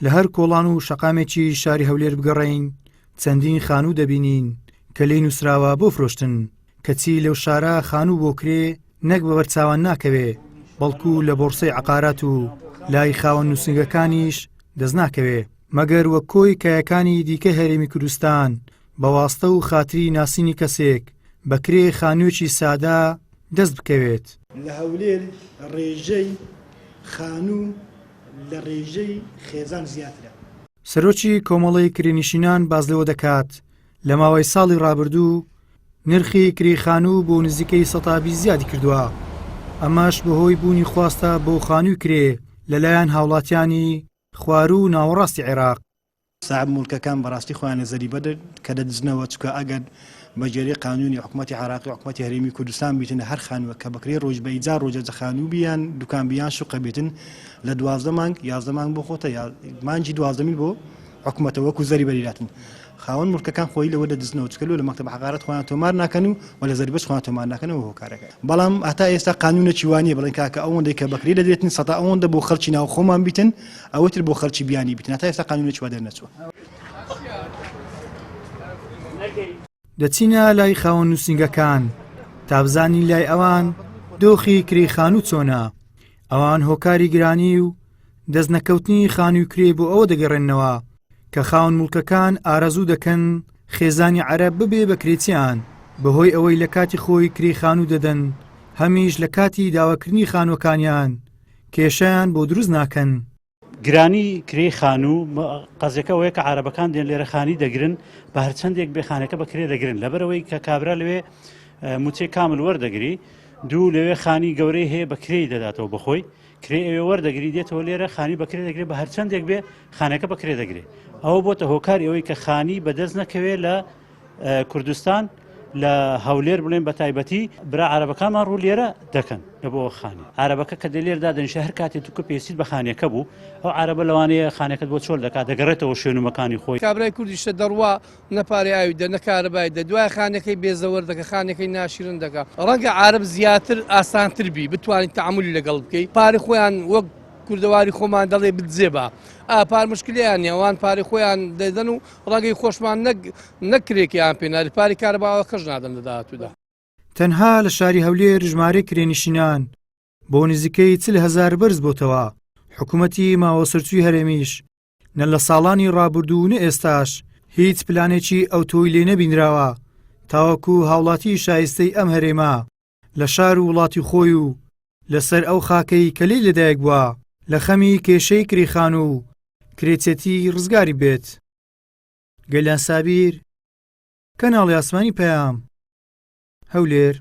لە هەر کۆڵان و شەقامێکی شاری هەولێر بگەڕین چەندین خانوو دەبینین کە لێی نووسراوە بۆ فرۆشتن، کەچی لەو شارە خانوو بۆ کرێ نەک بە بەرچاوان ناکەوێ، بەڵکو لە بۆرسەی عەقارات و لای خاوەن نووسنگەکانیش دەست ناکەوێ، مەگەر وەک کۆی کایەکانی دیکە هەرێمی کوردستان بە واستە و خاتری ناسینی کەسێک بەکرێ خانوویەکی سادە دەست بکەوێت. لە هەولێر ڕێژەی خانوو لە ڕێژەی خێزان زیاترە. سەرۆکی کۆمەڵی کرێنشینان باز لەوە دەکات لە ماوەی ساڵی ڕابردوو نرخی کری خانوو بۆ نزیکەی سەتابی زیادی کردووە، ئەمەش بەهۆی بوونی خواستە بۆ خانووی کرێ لەلایەن هاوڵاتیانی خوار و ناوەڕاستی عێراق. ساحب مولکەکان بەڕاستی خۆیان نەزەری بەدەن کە دەدزنەوە، چکە ئەگەر بەجێری قانونی حکوومەتی عێراقی و حکوومەتی هەرێمی کوردستان بیتنە هەر خانووە کە بەکرێ ڕۆژ بە ئیجار ڕۆژە خانوو بیان دوکان بیان شوقە بێتن لە 12 مانگ 11 مانگ بۆ خۆتە یا مانجی 12 میل بۆ حکوومەتە وەکو زەری بەریراتن. خاوەن مولکەکان خۆی لەوە دەدزنەوە، چکە لە مەکتەب حەقارەت خۆیان تۆمار ناکەن و لە زەریبەش خۆیان تۆمار ناکەنەوە هۆکارەکە. بەڵام هەتا ئێستا قانونێکی وانییە بڵێن کاکە ئەوەندەی کە بەکرێ دەدرێتن سەتا ئەوەندە بۆ خەڵکی ناو خۆمان بیتن ئەوەتر بۆ خەڵکی بیانی بیتن، هەتا ئێستا قانونێکی وا دەرنەچووە. دەچینە لای خاوەن نووسنگەکان تا بزانین لای ئەوان دۆخی کری خانوو چۆنە. ئەوان هۆکاری گرانی و دەست نەکەوتنی خانووی کرێ بۆ ئەوە دەگەڕێنەوە کە خاوەن مولکەکان ئارەزوو دەکەن خێزانی عەرەب ببێ بە کرێچیان بەهۆی ئەوەی لە کاتی خۆی کری خانوو دەدەن، هەمیش لە کاتی داواکردنی خانووەکانیان کێشەیان بۆ دروست ناکەن. گرانی کرێ خانوو قەزەکەوەیە کە عەرەبەکان دێن لێرە خانی دەگرن بە هەرچەندێک بێ خانەکە بەکرێ دەگرن، لەبەرەوەی کە کابرا لەوێ موچەی کامل وەردەگری، دوو لەوێ خانی گەورەی هەیە بەکرێی دەداتەوە بەخۆی، کرێ ئەوێ وەردەگری دێتەوە لێرە خانی بەکرێ دەگرێت بە هەرچەندێک بێ خانەکە بەکرێ دەگرێت. ئەوە بۆتە هۆکاری ئەوەی کە خانی بەدەست نەکەوێت لە کوردستان لە هەولێر بڵێن بە تایبەتی برا عەرەبەکانمان ڕوو لێرە دەکەن لە بۆ خانی. عەرەبەکە کە دەلێردا دەنیشە هەر کاتێک توکە پێویستیت بە خانەکە بوو، ئەو عەرەبە لەوانەیە خانەکەت بۆ چۆل دەکات دەگەڕێتەوە شوێنمەکانی خۆی. کابرای کوردیشە دەڕوا نەپارێ ئاویدە نەکارەبای دە دوای خانەکەی بێزەوەر دەکە خانەکەی ناشرن دەکە. ڕەنگە عەرەب زیاتر ئاسانتر بی بتوانین تەعاملی لەگەڵ بکەی، پارەی خۆیان وەک کوردەواری خۆمان دەڵێ بدزێ بە پار مشکلیان ئەوان پارەی خۆیان دەدەن و ڕەنگەی خۆشمان نەکرێکیان پێناری پاری کارەباوە کەش نادەن لە داهاتوودا. تەنها لە شاری هەولێر ژمارەی کرێنشینان بۆ نزیکەی 40,000 بەرز بۆتەوە. حکوومەتی ماوەسەرچووی هەرێمیش نە لە ساڵانی ڕابردوو نە ئێستاش هیچ پلانێکی ئەوتۆی لێ نەبینراوە تاوەکو هاوڵاتی شایستەی ئەم هەرێما لە شار و وڵاتی خۆی و لەسەر ئەو خاکەی کە لێی لەدایک بووە لە خەمی کێشەی کریخان و کرێچێتی ڕزگاری بێت. گەیلان سابیر، کەناڵی ئاسمانی پەیام، هەولێر.